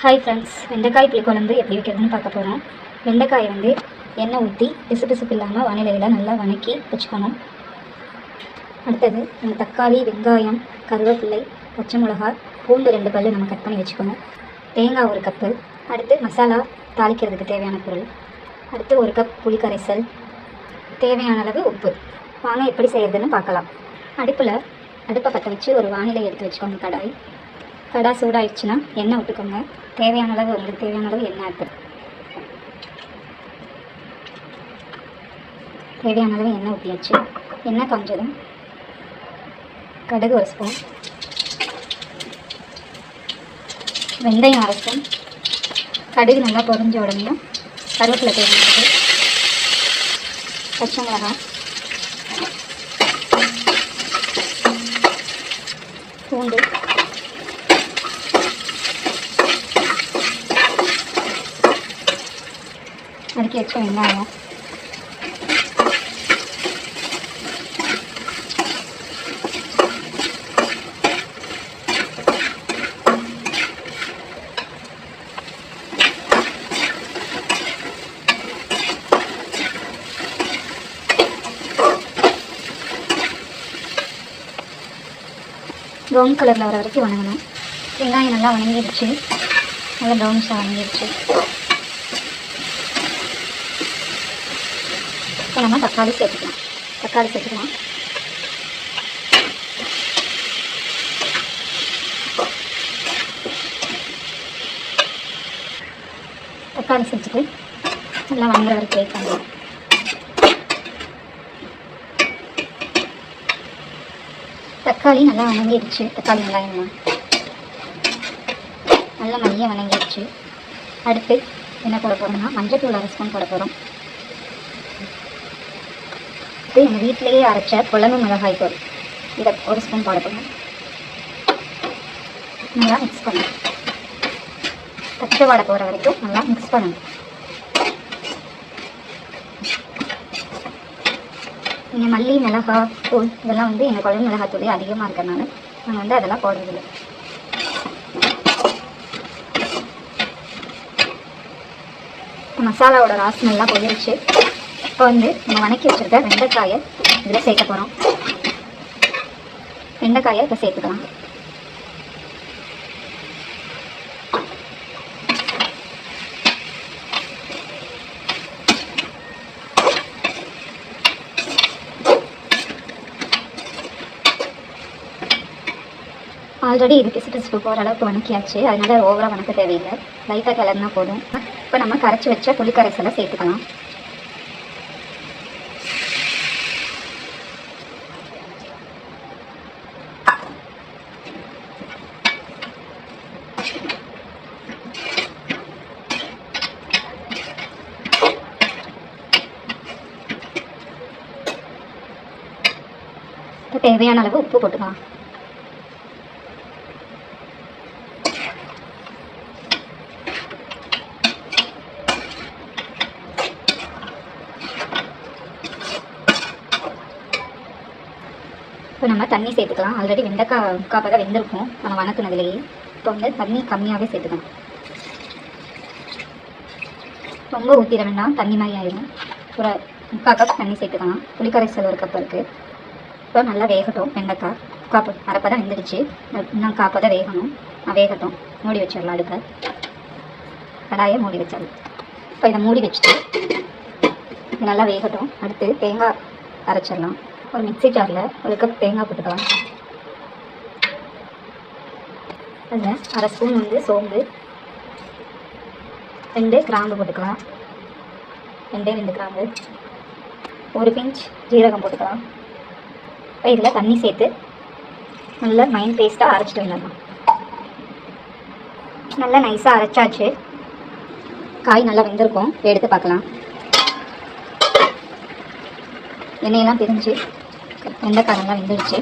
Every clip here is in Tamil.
ஹாய் ஃப்ரெண்ட்ஸ், வெண்டைக்காய் புளிக்குழம்பு எப்படி வைக்கிறதுன்னு பார்க்க போகிறோம். வெண்டைக்காயை வந்து எண்ணெய் ஊற்றி பிசுபிசுப்பு இல்லாமல் வானிலையில் நல்லா வணக்கி வச்சுக்கணும். அடுத்தது நம்ம தக்காளி, வெங்காயம், கருவேப்பிள்ளை, பச்சை மிளகாய், பூண்டு 2 பல் நம்ம கட் பண்ணி வச்சுக்கணும். தேங்காய் 1 கப்பு. அடுத்து மசாலா தாளிக்கிறதுக்கு தேவையான பொருள். அடுத்து 1 கப் புளி கரைசல், தேவையான அளவு உப்பு. வாங்க எப்படி செய்யறதுன்னு பார்க்கலாம். அடுப்பை பற்ற வச்சு ஒரு வானிலை எடுத்து வச்சுக்கோங்க. கடாய் சூடாயிடுச்சுன்னா எண்ணெய் விட்டுக்கோங்க. தேவையான அளவு உங்களுக்கு தேவையான அளவு எண்ணெய் ஆட் தேவையான அளவு எண்ணெய் ஊற்றியாச்சு. எண்ணெய் காஞ்சதும் கடுகு 1 ஸ்பூன், வெந்தயம் 1/2 ஸ்பூன், கடுகு நல்லா பொரிஞ்ச உடனே கருவேப்பிலை தேவையானது, பச்சை மிளகாய், பூண்டு, நறுக்கி வச்ச வெங்காயம், ப்ரௌன் கலரில் வர வரைக்கும் வணங்கணும். வெங்காயம் நல்லா வணங்கிடுச்சு, நல்லா ப்ரௌனிஷாக வணங்கிடுச்சு. இப்போ நம்ம தக்காளி சேர்த்துக்கலாம். தக்காளி சேர்த்துக்கலாம் சேர்த்துட்டு நல்லா வணங்குற வரைக்கும் வெயிட் பண்ணலாம். தக்காளி நல்லா வணங்கிடுச்சு. தக்காளி வெங்காயம் நல்லா மைய வணங்கிடுச்சு. அடுத்து என்ன போட போகிறோம்னா மஞ்சள் 1/2 ஸ்பூன் போட போகிறோம். எங்கள் வீட்டிலேயே அரைச்ச குழம்பு மிளகாய் தூள் இதை 1 ஸ்பூன் போட போகிறோம். நல்லா மிக்ஸ் பண்ணணும். பச்சை வாடை போகிற வரைக்கும் நல்லா மிக்ஸ் பண்ணணும். நீங்கள் மல்லி, மிளகாய் தூள் இதெல்லாம் வந்து எங்கள் குழம்பு மிளகாய் தூளே அதிகமாக இருக்கிறனால நாங்கள் வந்து அதெல்லாம் போடுறதில்லை. மசாலாவோட வாசனைலாம் போயிடுச்சு. இப்போ வந்து நம்ம வணக்கி வச்சுருக்க வெண்டைக்காயை இதில் சேர்க்க போகிறோம். வெண்டைக்காயை இப்போ சேர்த்துக்கலாம். ஆல்ரெடி இது பிசுபிசுப்பு போகிற அளவுக்கு வணக்கியாச்சு, அதனால ஓவராக வணக்க தேவையில்லை. லைட்டாக கிளறினா போதும். இப்போ நம்ம கரைச்சி வச்ச புளிக்கரைசலை சேர்த்துக்கலாம். இப்போ தேவையான அளவு உப்பு போட்டுக்கலாம். இப்போ நம்ம தண்ணி சேர்த்துக்கலாம். ஆல்ரெடி வெண்டைக்காய் 3/4 பதம் வெந்திருக்கும் நம்ம வணக்குனதுலேயே. இப்போ வந்து தண்ணி கம்மியாகவே சேர்த்துக்கலாம். ரொம்ப ஊற்றிட வேண்டாம், தண்ணி மாதிரி ஆயிடும். ஒரு 3/4 கப் தண்ணி சேர்த்துக்கலாம். புளிக்கரைசல் 1 கப் இருக்குது. இப்போ நல்லா வேகட்டும். வெண்டைக்காய் 1/2 பதம் வெந்துடுச்சு. இன்னும் 1/4 பதம் வேகணும். வேகட்டும். மூடி வச்சிடலாம். அடுப்பை கடாயை மூடி வச்சிடலாம். இப்போ இதை மூடி வச்சுட்டு இது நல்லா வேகட்டும். அடுத்து தேங்காய் அரைச்சிடலாம். ஒரு மிக்ஸி ஜாரில் 1 கப் தேங்காய் போட்டுக்கலாம். அதில் 1/2 ஸ்பூன் வந்து சோம்பு, 2 கிராம்பு போட்டுக்கலாம். 2 கிராம்பு, 1 பிஞ்ச் ஜீரகம் போட்டுக்கலாம். இப்போ இதில் தண்ணி சேர்த்து நல்லா மைன் பேஸ்ட்டாக அரைச்சிட்டு வந்துடலாம். நல்லா நைஸாக அரைச்சாச்சு. காய் நல்லா வெந்திருக்கும். எடுத்து பார்க்கலாம். எண்ணெயெல்லாம் பிரிஞ்சு வெண்டைக்காய் நல்லா வெந்துடுச்சு.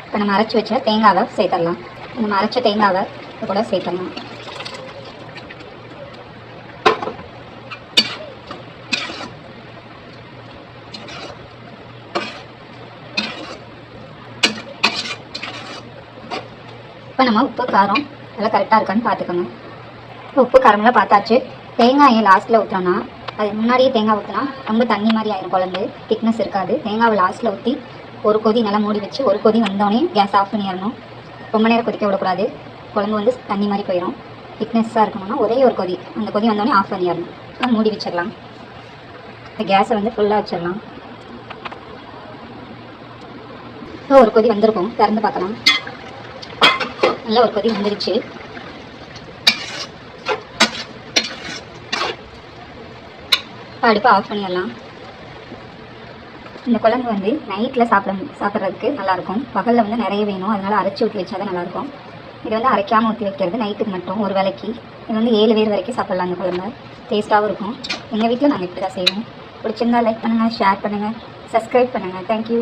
இப்போ நம்ம அரைச்சி வச்ச தேங்காவை சேர்த்துடலாம். நம்ம அரைச்ச தேங்காவை இது கூட சேர்த்துடலாம். இப்போ நம்ம உப்பு காரம் எல்லாம் கரெக்டாக இருக்கான்னு பார்த்துக்கோங்க. உப்பு காரமெல்லாம் பார்த்தாச்சு. தேங்காயை லாஸ்ட்டில் ஊற்றுறோன்னா, அது முன்னாடியே தேங்காய் ஊற்றினா ரொம்ப தண்ணி மாதிரி ஆயிரும் குழம்பு, திக்னஸ் இருக்காது. தேங்காவை லாஸ்ட்டில் ஊற்றி ஒரு கொதி நல்லா மூடி வச்சு ஒரு கொதி வந்தோடனே கேஸ் ஆஃப் பண்ணிடணும். ரொம்ப நேரம் கொதிக்க விடக்கூடாது, குழம்பு வந்து தண்ணி மாதிரி போயிடும். திக்னஸ்ஸாக இருக்கணும்னா ஒரே ஒரு கொதி, அந்த கொதி வந்தோடனே ஆஃப் பண்ணிடணும். நல்லா மூடி வச்சிடலாம். இந்த கேஸை வந்து ஃபுல்லாக வச்சிடலாம். இப்போ ஒரு கொதி வந்திருக்கும், திறந்து பார்க்கலாம். நல்லா ஒரு கொதி வந்துருச்சு. அடுப்பை ஆஃப் பண்ணிடலாம். இந்த குழம்பு வந்து நைட்டில் சாப்பிட்றதுக்கு நல்லாயிருக்கும். பகலில் வந்து நிறைய வேணும், அதனால் அரைச்சி ஊற்றி வச்சா தான் நல்லாயிருக்கும். இது வந்து அரைக்காமல் ஊற்றி வைக்கிறது நைட்டுக்கு மட்டும் ஒரு வேளைக்கு. இது வந்து 7 பேர் வரைக்கும் சாப்பிட்லாம். அந்த குழம்பு டேஸ்ட்டாகவும் இருக்கும். எங்கள் வீட்டில் நாங்கள் இப்படி தான் செய்வோம். பிடிச்சிருந்தா லைக் பண்ணுங்கள், ஷேர் பண்ணுங்கள், சப்ஸ்கிரைப் பண்ணுங்கள். தேங்க்யூ.